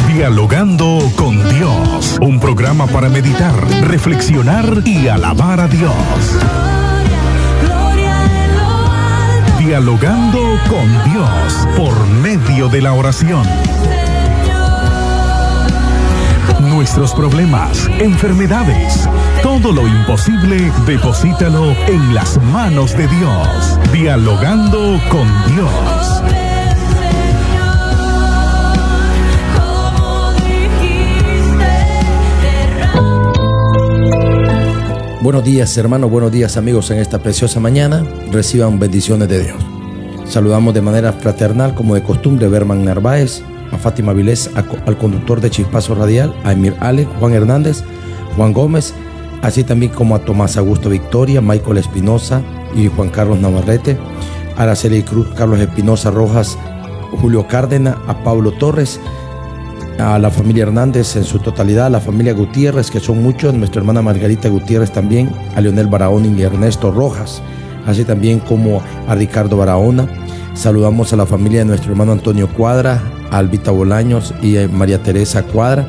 Dialogando con Dios, un programa para meditar, reflexionar y alabar a Dios. Dialogando con Dios por medio de la oración. Nuestros problemas, enfermedades, todo lo imposible, deposítalo en las manos de Dios. Dialogando con Dios. Buenos días, hermanos, buenos días, amigos, en esta preciosa mañana. Reciban bendiciones de Dios. Saludamos de manera fraternal, como de costumbre, Berman Narváez, a Fátima Vilés, al conductor de Chispazo Radial, a Emir Ale, Juan Hernández, Juan Gómez, así también como a Tomás Augusto Victoria, Michael Espinosa y Juan Carlos Navarrete, a Araceli Cruz, Carlos Espinosa Rojas, Julio Cárdenas, a Pablo Torres, a la familia Hernández en su totalidad, a la familia Gutiérrez, que son muchos, nuestra hermana Margarita Gutiérrez también, a Leonel Barahona y Ernesto Rojas, así también como a Ricardo Barahona. Saludamos a la familia de nuestro hermano Antonio Cuadra, a Albita Bolaños y a María Teresa Cuadra,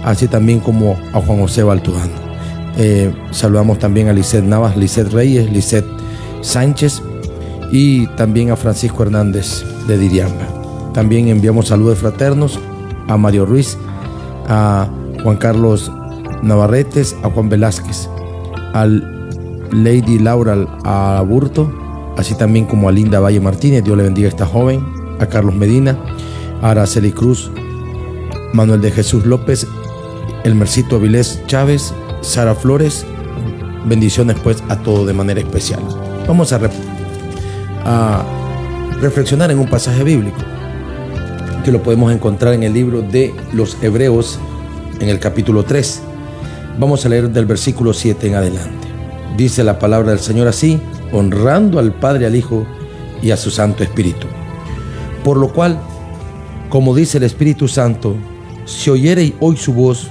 así también como a Juan José Baltudano. Saludamos también a Lisset Navas, Lisset Reyes, Lisset Sánchez y también a Francisco Hernández de Diriamba. También enviamos saludos fraternos a Mario Ruiz, a Juan Carlos Navarretes, a Juan Velázquez, a Lady Laura Aburto, así también como a Linda Valle Martínez, Dios le bendiga a esta joven, a Carlos Medina, a Araceli Cruz, Manuel de Jesús López, Elmercito Avilés Chávez, Sara Flores. Bendiciones pues a todos de manera especial. Vamos a reflexionar en un pasaje bíblico que lo podemos encontrar en el libro de los Hebreos, en el capítulo 3. Vamos a leer del versículo 7 en adelante. Dice la palabra del Señor así: honrando al Padre, al Hijo y a su Santo Espíritu. Por lo cual, como dice el Espíritu Santo, si oyereis hoy su voz,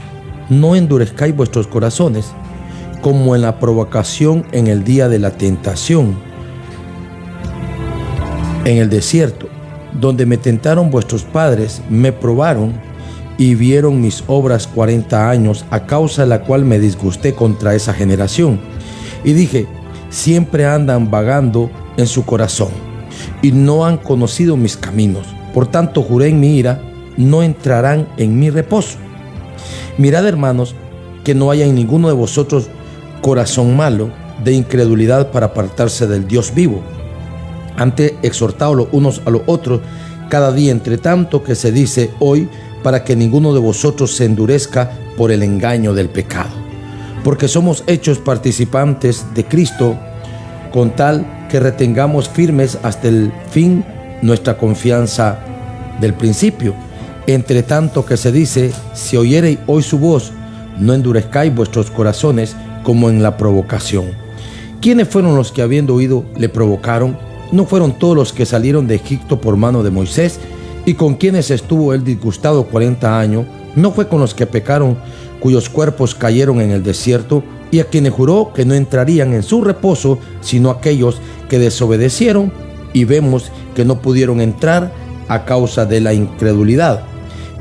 no endurezcáis vuestros corazones, como en la provocación en el día de la tentación, en el desierto, donde me tentaron vuestros padres, me probaron y vieron mis obras 40 años, a causa de la cual me disgusté contra esa generación. Y dije: siempre andan vagando en su corazón, y no han conocido mis caminos. Por tanto, juré en mi ira: no entrarán en mi reposo. Mirad, hermanos, que no haya en ninguno de vosotros corazón malo de incredulidad para apartarse del Dios vivo. Antes, exhortaos los unos a los otros cada día, entre tanto que se dice hoy, para que ninguno de vosotros se endurezca por el engaño del pecado. Porque somos hechos participantes de Cristo, con tal que retengamos firmes hasta el fin nuestra confianza del principio. Entre tanto que se dice: si oyereis hoy su voz, no endurezcáis vuestros corazones como en la provocación. ¿Quiénes fueron los que, habiendo oído, le provocaron? ¿No fueron todos los que salieron de Egipto por mano de Moisés, y con quienes estuvo él disgustado 40 años? ¿No fue con los que pecaron, cuyos cuerpos cayeron en el desierto, y a quienes juró que no entrarían en su reposo, sino aquellos que desobedecieron? Y vemos que no pudieron entrar a causa de la incredulidad.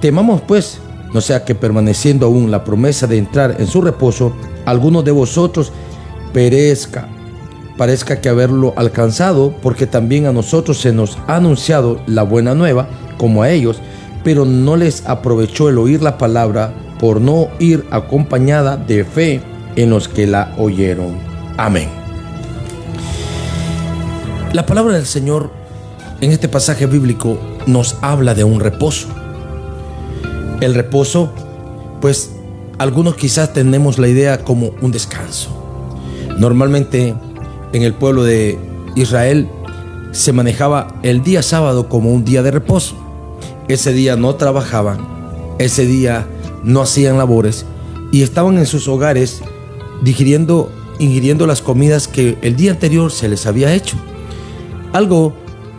Temamos pues, no sea que, permaneciendo aún la promesa de entrar en su reposo, alguno de vosotros parezca que haberlo alcanzado, porque también a nosotros se nos ha anunciado la buena nueva, como a ellos, pero no les aprovechó el oír la palabra, por no ir acompañada de fe en los que la oyeron. Amén. La palabra del Señor en este pasaje bíblico nos habla de un reposo. El reposo, pues algunos quizás tenemos la idea como un descanso. Normalmente en el pueblo de Israel se manejaba el día sábado como un día de reposo. Ese día no trabajaban, ese día no hacían labores y estaban en sus hogares ingiriendo las comidas que el día anterior se les había hecho. Algo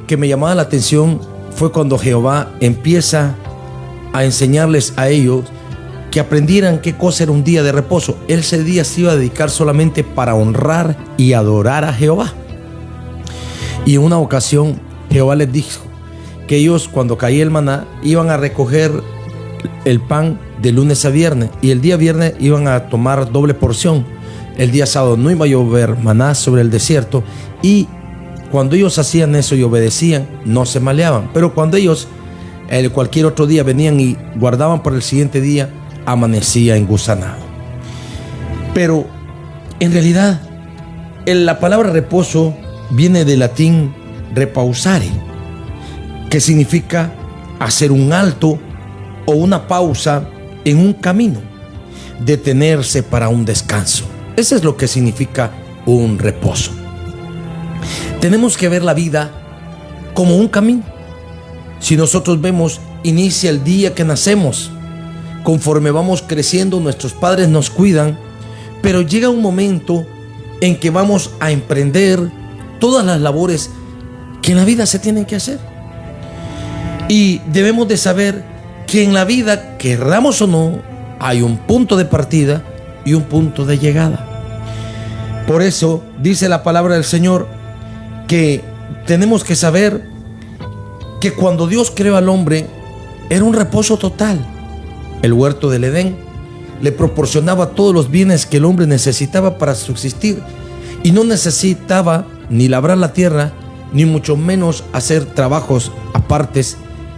que me llamaba la atención fue cuando Jehová empieza a enseñarles a ellos que aprendieran qué cosa era un día de reposo. Ese día se iba a dedicar solamente para honrar y adorar a Jehová. Y en una ocasión Jehová les dijo que ellos, cuando caía el maná, iban a recoger el pan de lunes a viernes, y el día viernes iban a tomar doble porción. El día sábado no iba a llover maná sobre el desierto, y cuando ellos hacían eso y obedecían, no se maleaban. Pero cuando ellos cualquier otro día venían y guardaban para el siguiente día, amanecía engusanado. Pero en realidad la palabra reposo viene del latín repausare, que significa hacer un alto o una pausa en un camino, detenerse para un descanso. Eso es lo que significa un reposo. Tenemos que ver la vida como un camino. Si nosotros vemos, inicia el día que nacemos. Conforme vamos creciendo, nuestros padres nos cuidan, pero llega un momento en que vamos a emprender todas las labores que en la vida se tienen que hacer. Y debemos de saber que en la vida, querramos o no, hay un punto de partida y un punto de llegada. Por eso dice la palabra del Señor que tenemos que saber que cuando Dios creó al hombre era un reposo total. El huerto del Edén le proporcionaba todos los bienes que el hombre necesitaba para subsistir, y no necesitaba ni labrar la tierra, ni mucho menos hacer trabajos apartes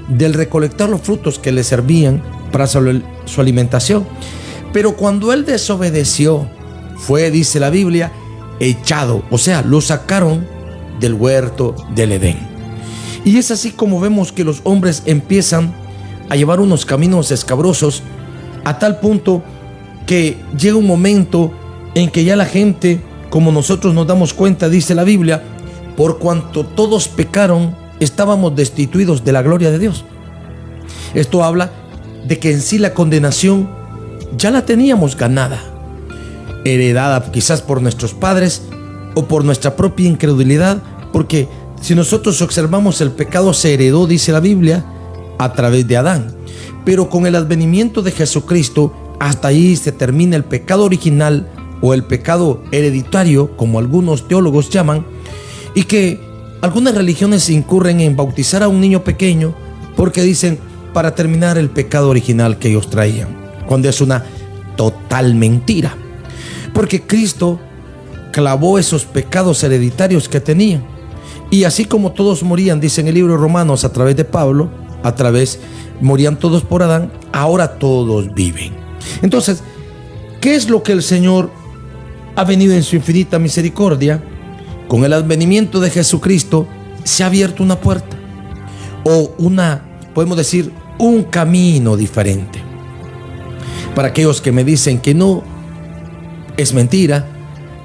del recolectar los frutos que le servían para su alimentación. Pero cuando él desobedeció, fue, dice la Biblia, echado, o sea, lo sacaron del huerto del Edén. Y es así como vemos que los hombres empiezan a llevar unos caminos escabrosos, a tal punto que llega un momento en que ya la gente, como nosotros nos damos cuenta, dice la Biblia, por cuanto todos pecaron, estábamos destituidos de la gloria de Dios. Esto habla de que en sí la condenación ya la teníamos ganada, heredada quizás por nuestros padres o por nuestra propia incredulidad, porque si nosotros observamos, el pecado se heredó, dice la Biblia, a través de Adán. Pero con el advenimiento de Jesucristo, hasta ahí se termina el pecado original o el pecado hereditario, como algunos teólogos llaman, y que algunas religiones incurren en bautizar a un niño pequeño porque dicen para terminar el pecado original que ellos traían, cuando es una total mentira, porque Cristo clavó esos pecados hereditarios que tenían, y así como todos morían, dice en el libro de Romanos a través de Pablo, morían todos por Adán, ahora todos viven. Entonces, ¿qué es lo que el Señor ha venido en su infinita misericordia? Con el advenimiento de Jesucristo se ha abierto una puerta, o podemos decir, un camino diferente. Para aquellos que me dicen que no es mentira,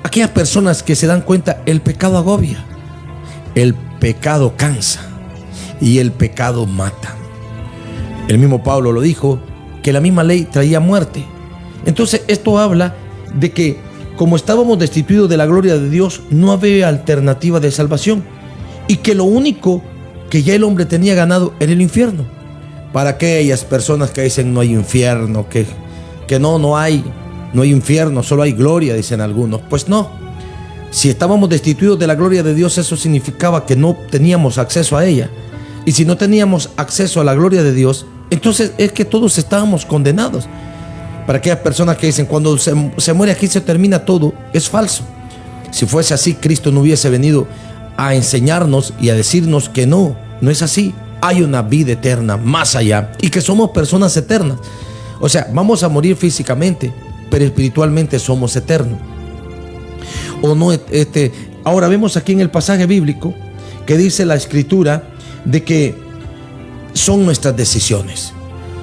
aquellas personas que se dan cuenta, el pecado agobia, el pecado cansa y el pecado mata. El mismo Pablo lo dijo, que la misma ley traía muerte. Entonces esto habla de que como estábamos destituidos de la gloria de Dios, no había alternativa de salvación, y que lo único que ya el hombre tenía ganado era el infierno. Para aquellas personas que dicen no hay infierno, que no hay infierno, solo hay gloria, dicen algunos. Pues no, si estábamos destituidos de la gloria de Dios, eso significaba que no teníamos acceso a ella, y si no teníamos acceso a la gloria de Dios, entonces es que todos estábamos condenados. Para aquellas personas que dicen cuando se muere aquí se termina todo, es falso. Si fuese así, Cristo no hubiese venido a enseñarnos y a decirnos que no es así. Hay una vida eterna más allá, y que somos personas eternas. O sea, vamos a morir físicamente, pero espiritualmente somos eternos. O no, ahora vemos aquí en el pasaje bíblico que dice la Escritura de que son nuestras decisiones.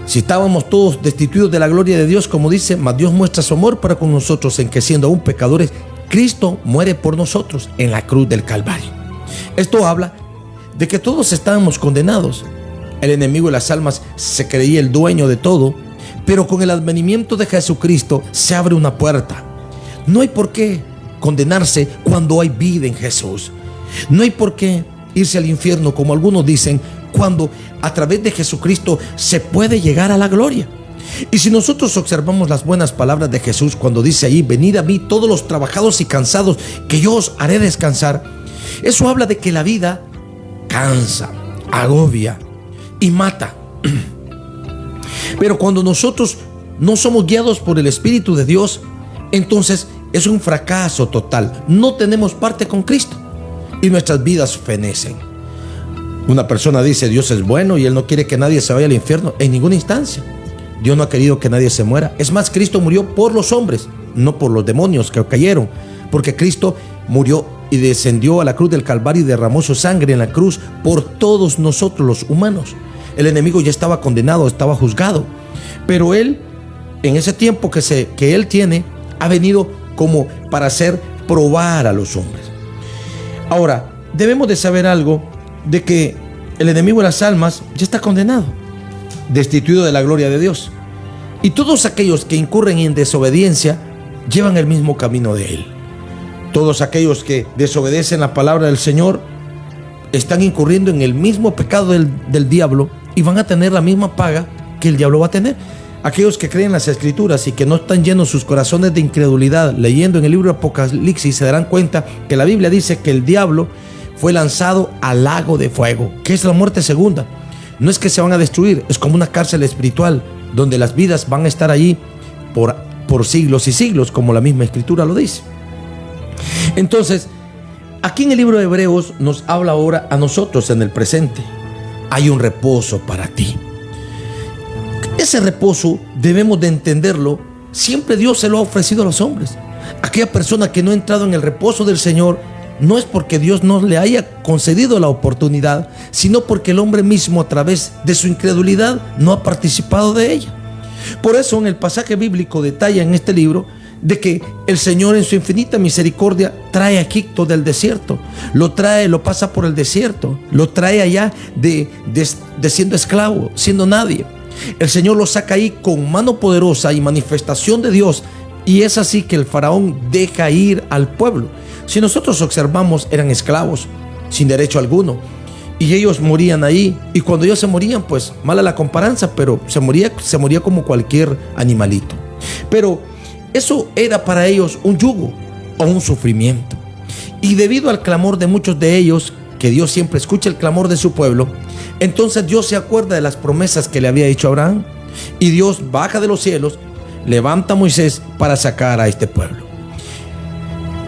Si estábamos todos destituidos de la gloria de Dios, como dice, mas Dios muestra su amor para con nosotros en que, siendo aún pecadores, Cristo muere por nosotros en la cruz del Calvario. Esto habla de que todos estábamos condenados. El enemigo de las almas se creía el dueño de todo, pero con el advenimiento de Jesucristo se abre una puerta. No hay por qué condenarse cuando hay vida en Jesús. No hay por qué irse al infierno, como algunos dicen, cuando a través de Jesucristo se puede llegar a la gloria. Y si nosotros observamos las buenas palabras de Jesús cuando dice ahí, venid a mí todos los trabajados y cansados, que yo os haré descansar, eso habla de que la vida cansa, agobia, y mata. Pero cuando nosotros no somos guiados por el Espíritu de Dios, entonces es un fracaso total. No tenemos parte con Cristo y nuestras vidas fenecen. Una persona dice: Dios es bueno y Él no quiere que nadie se vaya al infierno. En ninguna instancia. Dios no ha querido que nadie se muera. Es más, Cristo murió por los hombres, no por los demonios que cayeron, porque Cristo murió y descendió a la cruz del Calvario y derramó su sangre en la cruz por todos nosotros los humanos. El enemigo ya estaba condenado, estaba juzgado, pero Él, en ese tiempo que Él tiene, ha venido como para hacer probar a los hombres. Ahora, debemos de saber algo, de que el enemigo de las almas ya está condenado, destituido de la gloria de Dios, y todos aquellos que incurren en desobediencia llevan el mismo camino de Él. Todos aquellos que desobedecen la palabra del Señor están incurriendo en el mismo pecado del diablo y van a tener la misma paga que el diablo va a tener. Aquellos que creen las Escrituras y que no están llenos sus corazones de incredulidad, leyendo en el libro de Apocalipsis, se darán cuenta que la Biblia dice que el diablo fue lanzado al lago de fuego, que es la muerte segunda. No es que se van a destruir, es como una cárcel espiritual donde las vidas van a estar allí por siglos y siglos, como la misma Escritura lo dice. Entonces, aquí en el libro de Hebreos nos habla ahora a nosotros en el presente. Hay un reposo para ti. Ese reposo debemos de entenderlo. Siempre Dios se lo ha ofrecido a los hombres. Aquella persona que no ha entrado en el reposo del Señor, no es porque Dios no le haya concedido la oportunidad, sino porque el hombre mismo, a través de su incredulidad, no ha participado de ella. Por eso en el pasaje bíblico detalla en este libro de que el Señor, en su infinita misericordia, trae a Egipto del desierto, lo pasa por el desierto, lo trae allá de siendo esclavo, siendo nadie. El Señor lo saca ahí con mano poderosa y manifestación de Dios, y es así que el faraón deja ir al pueblo. Si nosotros observamos, eran esclavos sin derecho alguno, y ellos morían ahí, y cuando ellos se morían, pues mala la comparanza, pero se moría como cualquier animalito. Pero eso era para ellos un yugo o un sufrimiento, y debido al clamor de muchos de ellos, que Dios siempre escucha el clamor de su pueblo, entonces Dios se acuerda de las promesas que le había dicho a Abraham, y Dios baja de los cielos, levanta a Moisés para sacar a este pueblo.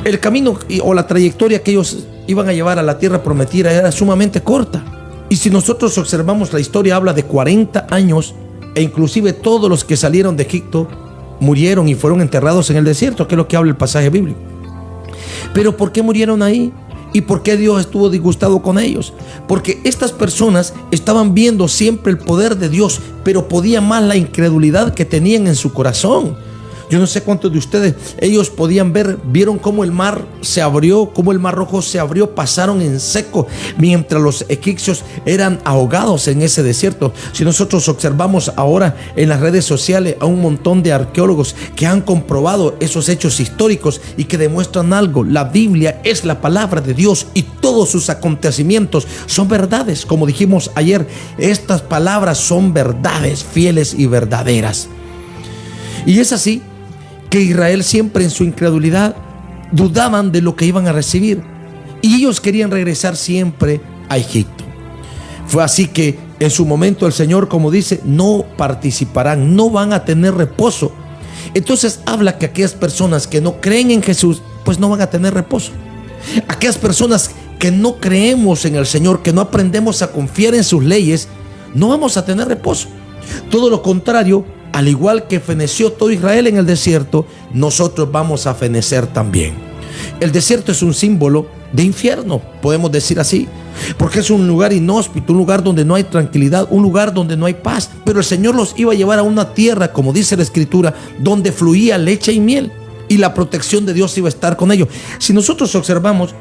El camino o la trayectoria que ellos iban a llevar a la tierra prometida era sumamente corta, y si nosotros observamos la historia, habla de 40 años, e inclusive todos los que salieron de Egipto murieron y fueron enterrados en el desierto, que es lo que habla el pasaje bíblico. Pero ¿por qué murieron ahí? ¿Y por qué Dios estuvo disgustado con ellos? Porque estas personas estaban viendo siempre el poder de Dios, pero podía más la incredulidad que tenían en su corazón. Yo no sé cuántos de ustedes, ellos vieron cómo el mar se abrió, cómo el mar rojo se abrió, pasaron en seco, mientras los egipcios eran ahogados en ese desierto. Si nosotros observamos ahora en las redes sociales a un montón de arqueólogos que han comprobado esos hechos históricos y que demuestran algo: la Biblia es la palabra de Dios y todos sus acontecimientos son verdades. Como dijimos ayer, estas palabras son verdades fieles y verdaderas. Y es así que Israel, siempre en su incredulidad, dudaban de lo que iban a recibir, y ellos querían regresar siempre a Egipto. Fue así que en su momento el Señor, como dice, no participarán, no van a tener reposo. Entonces habla que aquellas personas que no creen en Jesús, pues no van a tener reposo. Aquellas personas que no creemos en el Señor, que no aprendemos a confiar en sus leyes, no vamos a tener reposo. Todo lo contrario, al igual que feneció todo Israel en el desierto, nosotros vamos a fenecer también. El desierto es un símbolo de infierno, podemos decir así, porque es un lugar inhóspito, un lugar donde no hay tranquilidad, un lugar donde no hay paz. Pero el Señor los iba a llevar a una tierra, como dice la Escritura, donde fluía leche y miel, y la protección de Dios iba a estar con ellos. Si nosotros observamos,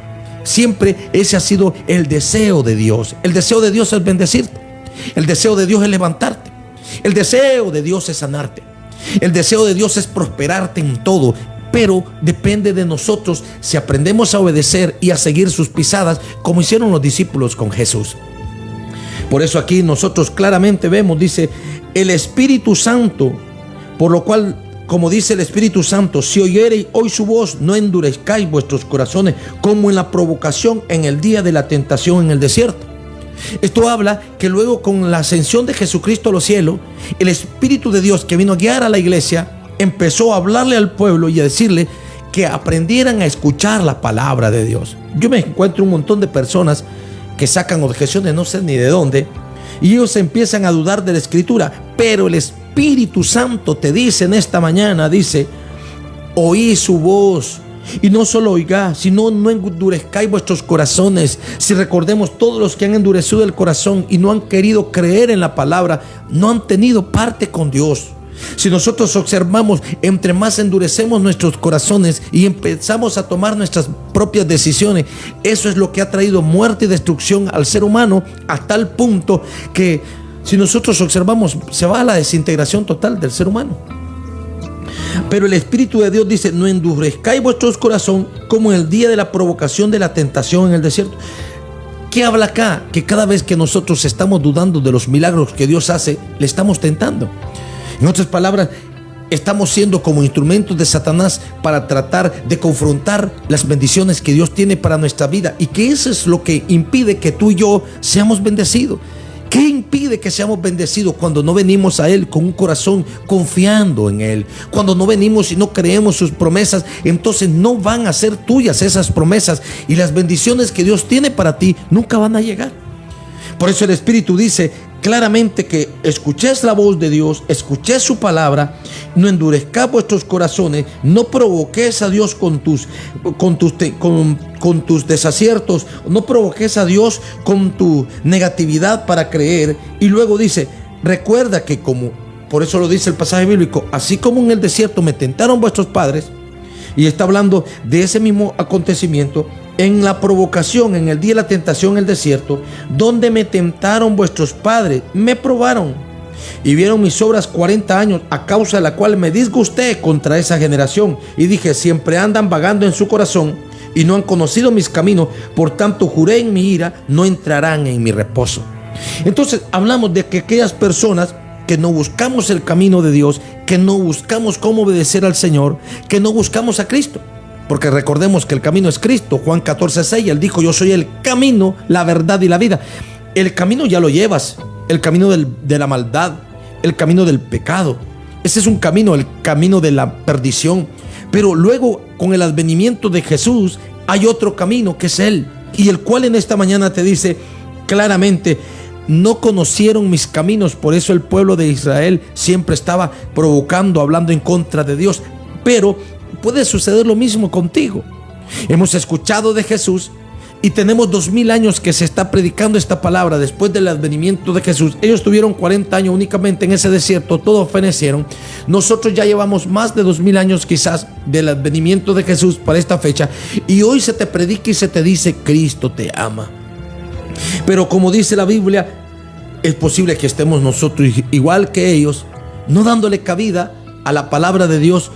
siempre ese ha sido el deseo de Dios. El deseo de Dios es bendecirte, el deseo de Dios es levantarte, el deseo de Dios es sanarte, el deseo de Dios es prosperarte en todo. Pero depende de nosotros si aprendemos a obedecer y a seguir sus pisadas, como hicieron los discípulos con Jesús. Por eso aquí nosotros claramente vemos, dice el Espíritu Santo, por lo cual, como dice el Espíritu Santo, si oyereis hoy su voz, no endurezcáis vuestros corazones como en la provocación en el día de la tentación en el desierto. Esto habla que luego, con la ascensión de Jesucristo a los cielos, el Espíritu de Dios que vino a guiar a la iglesia empezó a hablarle al pueblo y a decirle que aprendieran a escuchar la palabra de Dios. Yo me encuentro un montón de personas que sacan objeciones, no sé ni de dónde, y ellos empiezan a dudar de la Escritura, pero el Espíritu Santo te dice en esta mañana, dice: oí su voz. Y no solo oigáis, sino no endurezcáis vuestros corazones. Si recordemos, todos los que han endurecido el corazón y no han querido creer en la palabra, no han tenido parte con Dios. Si nosotros observamos, entre más endurecemos nuestros corazones y empezamos a tomar nuestras propias decisiones, eso es lo que ha traído muerte y destrucción al ser humano, a tal punto que, si nosotros observamos, se va a la desintegración total del ser humano. Pero el Espíritu de Dios dice: no endurezcáis vuestros corazones como en el día de la provocación de la tentación en el desierto. ¿Qué habla acá? Que cada vez que nosotros estamos dudando de los milagros que Dios hace, le estamos tentando. En otras palabras, estamos siendo como instrumentos de Satanás para tratar de confrontar las bendiciones que Dios tiene para nuestra vida, y que eso es lo que impide que tú y yo seamos bendecidos. ¿Qué impide que seamos bendecidos? Cuando no venimos a Él con un corazón confiando en Él. Cuando no venimos y no creemos sus promesas, entonces no van a ser tuyas esas promesas, y las bendiciones que Dios tiene para ti nunca van a llegar. Por eso el Espíritu dice claramente que escuchéis la voz de Dios, escuchéis su palabra, no endurezcáis vuestros corazones, no provoquéis a Dios con tus desaciertos, no provoques a Dios con tu negatividad para creer. Y luego dice: recuerda que, como, por eso lo dice el pasaje bíblico, así como en el desierto me tentaron vuestros padres, y está hablando de ese mismo acontecimiento, en la provocación, en el día de la tentación en el desierto, donde me tentaron vuestros padres, me probaron y vieron mis obras 40 años, a causa de la cual me disgusté contra esa generación, y dije: siempre andan vagando en su corazón y no han conocido mis caminos, por tanto juré en mi ira, no entrarán en mi reposo. Entonces hablamos de que aquellas personas que no buscamos el camino de Dios, que no buscamos cómo obedecer al Señor, que no buscamos a Cristo, porque recordemos que el camino es Cristo. Juan 14:6, Él dijo: yo soy el camino, la verdad y la vida. El camino ya lo llevas, el camino de la maldad, el camino del pecado. Ese es un camino, el camino de la perdición. Pero luego, con el advenimiento de Jesús, hay otro camino, que es Él, y el cual en esta mañana te dice claramente: no conocieron mis caminos. Por eso el pueblo de Israel siempre estaba provocando, hablando en contra de Dios. Pero puede suceder lo mismo contigo. Hemos escuchado de Jesús y tenemos 2000 años que se está predicando esta palabra después del advenimiento de Jesús. Ellos tuvieron 40 años únicamente en ese desierto, todos fenecieron. Nosotros ya llevamos más de 2000 años quizás del advenimiento de Jesús para esta fecha, y hoy se te predica y se te dice: Cristo te ama. Pero como dice la Biblia, es posible que estemos nosotros igual que ellos, no dándole cabida a la palabra de Dios,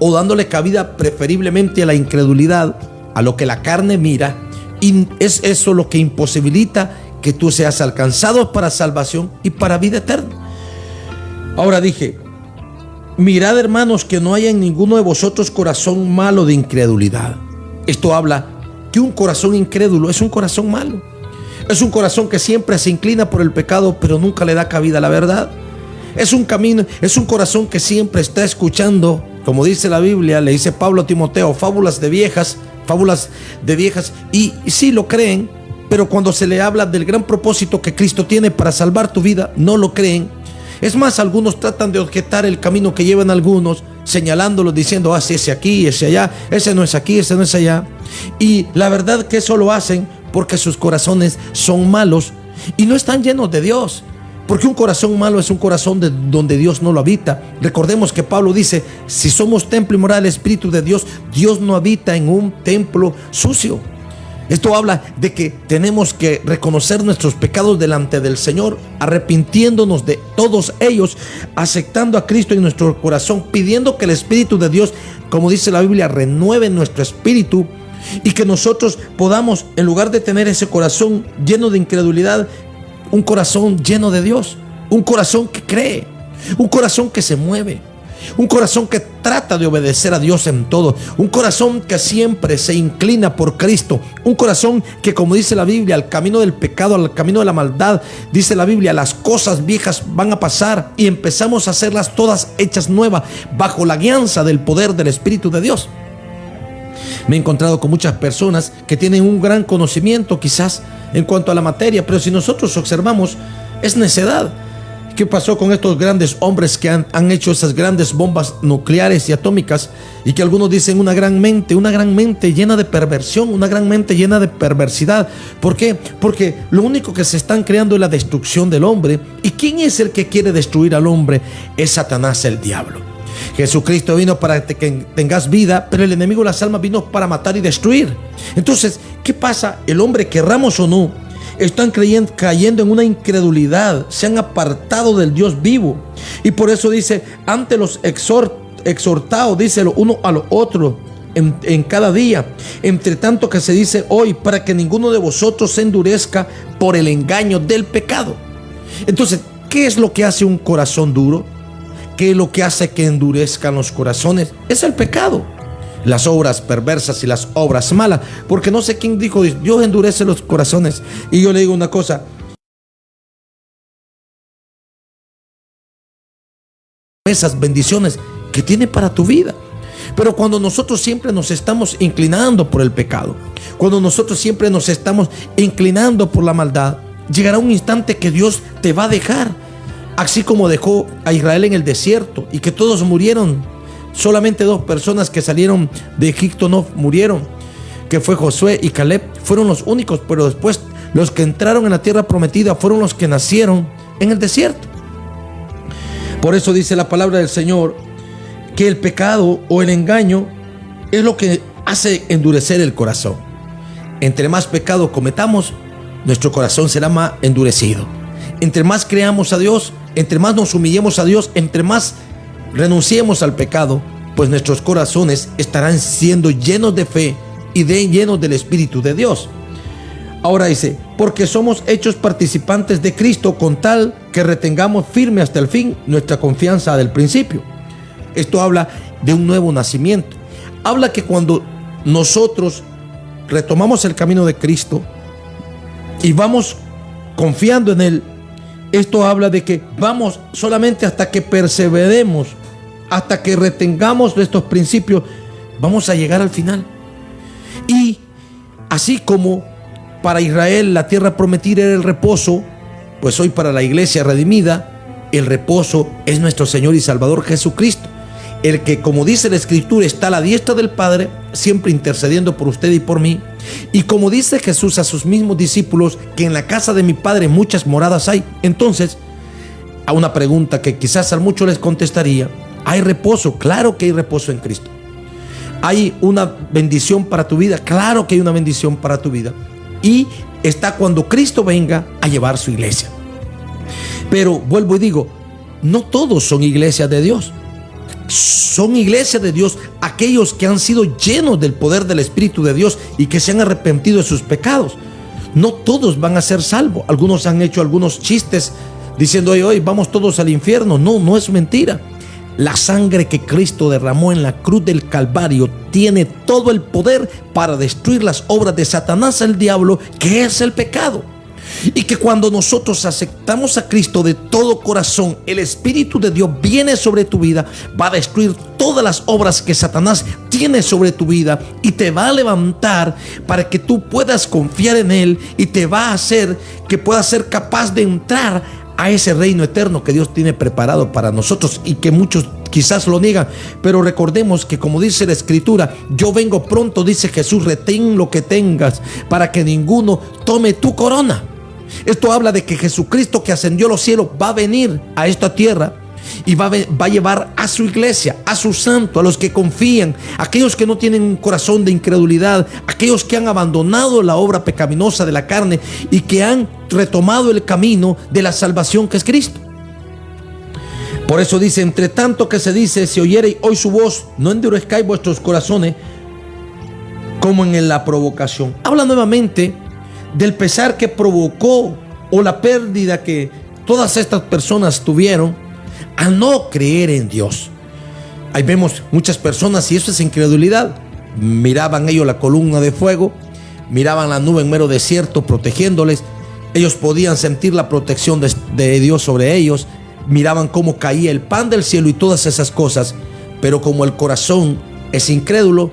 o dándole cabida preferiblemente a la incredulidad, a lo que la carne mira, y es eso lo que imposibilita que tú seas alcanzado para salvación y para vida eterna. Ahora dije: mirad, hermanos, que no haya en ninguno de vosotros corazón malo de incredulidad. Esto habla que un corazón incrédulo es un corazón malo. Es un corazón que siempre se inclina por el pecado, pero nunca le da cabida a la verdad. Es un corazón que siempre está escuchando, como dice la Biblia, le dice Pablo a Timoteo, fábulas de viejas, y sí lo creen, pero cuando se le habla del gran propósito que Cristo tiene para salvar tu vida, no lo creen. Es más, algunos tratan de objetar el camino que llevan algunos, señalándolo, diciendo: sí, ese aquí, ese allá, ese no es aquí, ese no es allá. Y la verdad que eso lo hacen porque sus corazones son malos y no están llenos de Dios. Porque un corazón malo es un corazón donde Dios no lo habita. Recordemos que Pablo dice: si somos templo y morada del Espíritu de Dios, Dios no habita en un templo sucio. Esto habla de que tenemos que reconocer nuestros pecados delante del Señor, arrepintiéndonos de todos ellos, aceptando a Cristo en nuestro corazón, pidiendo que el Espíritu de Dios, como dice la Biblia, renueve nuestro espíritu, y que nosotros podamos, en lugar de tener ese corazón lleno de incredulidad, un corazón lleno de Dios, un corazón que cree, un corazón que se mueve. un corazón que trata de obedecer a Dios en todo, un corazón que siempre se inclina por Cristo, un corazón que, como dice la Biblia, al camino del pecado, al camino de la maldad, dice la Biblia, las cosas viejas van a pasar y empezamos a hacerlas todas hechas nuevas bajo la guianza del poder del Espíritu de Dios. Me he encontrado con muchas personas que tienen un gran conocimiento quizás en cuanto a la materia, pero si nosotros observamos, es necedad. ¿Qué pasó con estos grandes hombres que han hecho esas grandes bombas nucleares y atómicas? Y que algunos dicen una gran mente llena de perversión, una gran mente llena de perversidad. ¿Por qué? Porque lo único que se están creando es la destrucción del hombre. ¿Y quién es el que quiere destruir al hombre? Es Satanás, el diablo. Jesucristo vino para que tengas vida, pero el enemigo de las almas vino para matar y destruir. Entonces, ¿qué pasa? El hombre, querramos o no, están cayendo en una incredulidad, se han apartado del Dios vivo. Y por eso dice, antes los exhortados, dice lo uno a lo otro en cada día, entre tanto que se dice hoy, para que ninguno de vosotros se endurezca por el engaño del pecado. Entonces, ¿qué es lo que hace un corazón duro? ¿Qué es lo que hace que endurezcan los corazones? Es el pecado, las obras perversas y las obras malas. Porque no sé quién dijo, Dios endurece los corazones. Y yo le digo una cosa, esas bendiciones que tiene para tu vida. Pero cuando nosotros siempre nos estamos inclinando por el pecado, cuando nosotros siempre nos estamos inclinando por la maldad, llegará un instante que Dios te va a dejar. Así como dejó a Israel en el desierto y que todos murieron. Solamente 2 personas que salieron de Egipto no murieron, que fue Josué y Caleb. Fueron los únicos, pero después los que entraron en la tierra prometida fueron los que nacieron en el desierto. Por eso dice la palabra del Señor que el pecado o el engaño es lo que hace endurecer el corazón. Entre más pecado cometamos, nuestro corazón será más endurecido. Entre más creamos a Dios, entre más nos humillemos a Dios, entre más renunciemos al pecado, pues nuestros corazones estarán siendo llenos de fe y llenos del Espíritu de Dios. Ahora dice, porque somos hechos participantes de Cristo con tal que retengamos firme hasta el fin nuestra confianza del principio. Esto habla de un nuevo nacimiento. Habla que cuando nosotros retomamos el camino de Cristo y vamos confiando en Él, esto habla de que vamos solamente hasta que perseveremos, hasta que retengamos estos principios, vamos a llegar al final. Y así como para Israel la tierra prometida era el reposo, pues hoy para la iglesia redimida, el reposo es nuestro Señor y Salvador Jesucristo, el que, como dice la Escritura, está a la diestra del Padre, siempre intercediendo por usted y por mí. Y como dice Jesús a sus mismos discípulos, que en la casa de mi Padre muchas moradas hay. Entonces, a una pregunta que quizás a muchos les contestaría, ¿hay reposo? Claro que hay reposo en Cristo. ¿Hay una bendición para tu vida? Claro que hay una bendición para tu vida. Y está cuando Cristo venga a llevar su iglesia. Pero vuelvo y digo, no todos son iglesias de Dios. Son iglesias de Dios aquellos que han sido llenos del poder del Espíritu de Dios y que se han arrepentido de sus pecados. No todos van a ser salvos. Algunos han hecho algunos chistes diciendo, hoy vamos todos al infierno. No, no es mentira. La sangre que Cristo derramó en la cruz del Calvario tiene todo el poder para destruir las obras de Satanás, el diablo, que es el pecado. Y que cuando nosotros aceptamos a Cristo de todo corazón, el Espíritu de Dios viene sobre tu vida, va a destruir todas las obras que Satanás tiene sobre tu vida y te va a levantar para que tú puedas confiar en Él y te va a hacer que puedas ser capaz de entrar a ese reino eterno que Dios tiene preparado para nosotros y que muchos quizás lo niegan. Pero recordemos que, como dice la Escritura, yo vengo pronto, dice Jesús, retén lo que tengas para que ninguno tome tu corona. Esto habla de que Jesucristo, que ascendió a los cielos, va a venir a esta tierra y va a llevar a su iglesia, a sus santos, a los que confían, aquellos que no tienen un corazón de incredulidad, aquellos que han abandonado la obra pecaminosa de la carne y que han retomado el camino de la salvación que es Cristo. Por eso dice, entre tanto que se dice, si oyereis hoy su voz, no endurezcáis vuestros corazones como en la provocación. Habla nuevamente del pesar que provocó o la pérdida que todas estas personas tuvieron al no creer en Dios. Ahí vemos muchas personas y eso es incredulidad. Miraban ellos la columna de fuego, miraban la nube en mero desierto protegiéndoles. Ellos podían sentir la protección de Dios sobre ellos. Miraban cómo caía el pan del cielo y todas esas cosas. Pero como el corazón es incrédulo,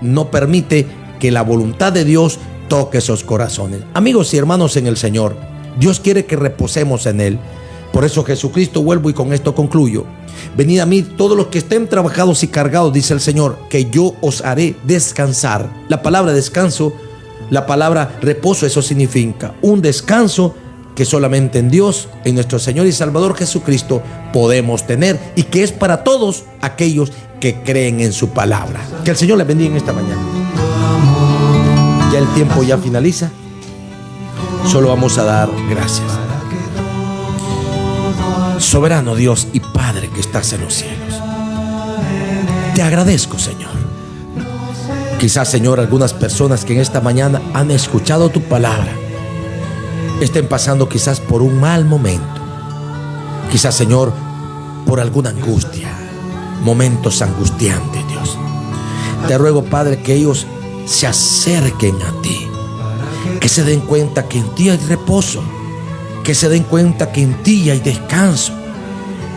no permite que la voluntad de Dios toque esos corazones. Amigos y hermanos en el Señor, Dios quiere que reposemos en Él. Por eso Jesucristo, vuelvo y con esto concluyo: venid a mí todos los que estén trabajados y cargados, dice el Señor, que yo os haré descansar. La palabra descanso, la palabra reposo, eso significa un descanso que solamente en Dios, en nuestro Señor y Salvador Jesucristo, podemos tener, y que es para todos aquellos que creen en su palabra. Que el Señor les bendiga en esta mañana. Ya el tiempo ya finaliza. Solo vamos a dar gracias. Soberano Dios y Padre que estás en los cielos, te agradezco, Señor. Quizás, Señor, algunas personas que en esta mañana han escuchado tu palabra estén pasando quizás por un mal momento. Quizás, Señor, por alguna angustia, momentos angustiantes, Dios. Te ruego, Padre, que ellos se acerquen a ti, que se den cuenta que en ti hay reposo, que se den cuenta que en ti hay descanso,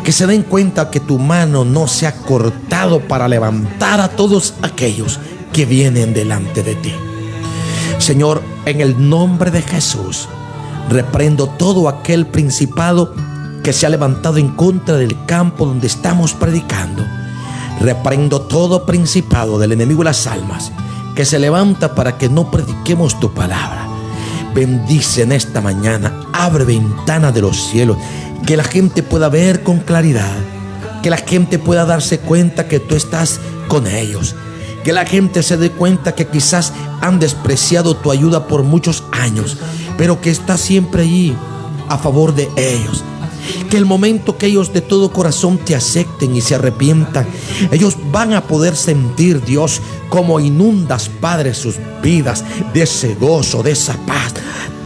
que se den cuenta que tu mano no se ha cortado para levantar a todos aquellos que vienen delante de ti. Señor, en el nombre de Jesús, reprendo todo aquel principado que se ha levantado en contra del campo donde estamos predicando. Reprendo todo principado del enemigo de las almas que se levanta para que no prediquemos tu palabra. Bendice en esta mañana, abre ventana de los cielos, que la gente pueda ver con claridad, que la gente pueda darse cuenta que tú estás con ellos, que la gente se dé cuenta que quizás han despreciado tu ayuda por muchos años, pero que estás siempre allí a favor de ellos. Que el momento que ellos de todo corazón te acepten y se arrepientan, ellos van a poder sentir, Dios, cómo inundas, Padre, sus vidas de ese gozo, de esa paz,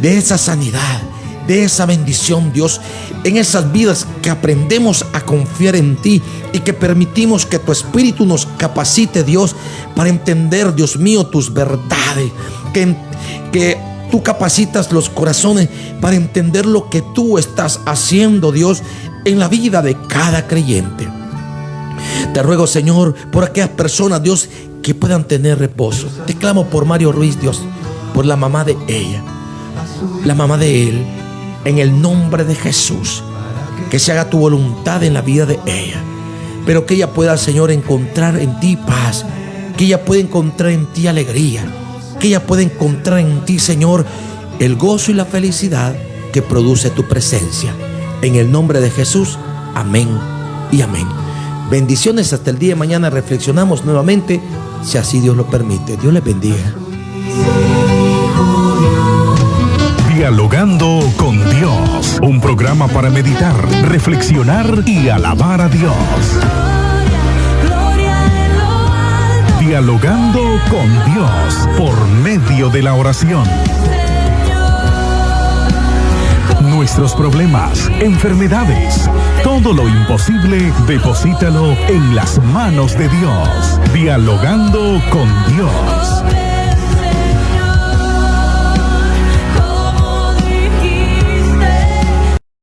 de esa sanidad, de esa bendición, Dios, en esas vidas que aprendemos a confiar en ti y que permitimos que tu Espíritu nos capacite, Dios, para entender, Dios mío, tus verdades, que tú capacitas los corazones para entender lo que tú estás haciendo, Dios, en la vida de cada creyente. Te ruego, Señor, por aquellas personas, Dios, que puedan tener reposo. Te clamo por Mario Ruiz, Dios, por la mamá de ella, la mamá de él, en el nombre de Jesús. Que se haga tu voluntad en la vida de ella, pero que ella pueda, Señor, encontrar en ti paz, que ella pueda encontrar en ti alegría, que ella pueda encontrar en ti, Señor, el gozo y la felicidad que produce tu presencia. En el nombre de Jesús, amén y amén. Bendiciones hasta el día de mañana. Reflexionamos nuevamente, si así Dios lo permite. Dios les bendiga. Dialogando con Dios, un programa para meditar, reflexionar y alabar a Dios. Dialogando con Dios por medio de la oración. Nuestros problemas, enfermedades, todo lo imposible, deposítalo en las manos de Dios. Dialogando con Dios.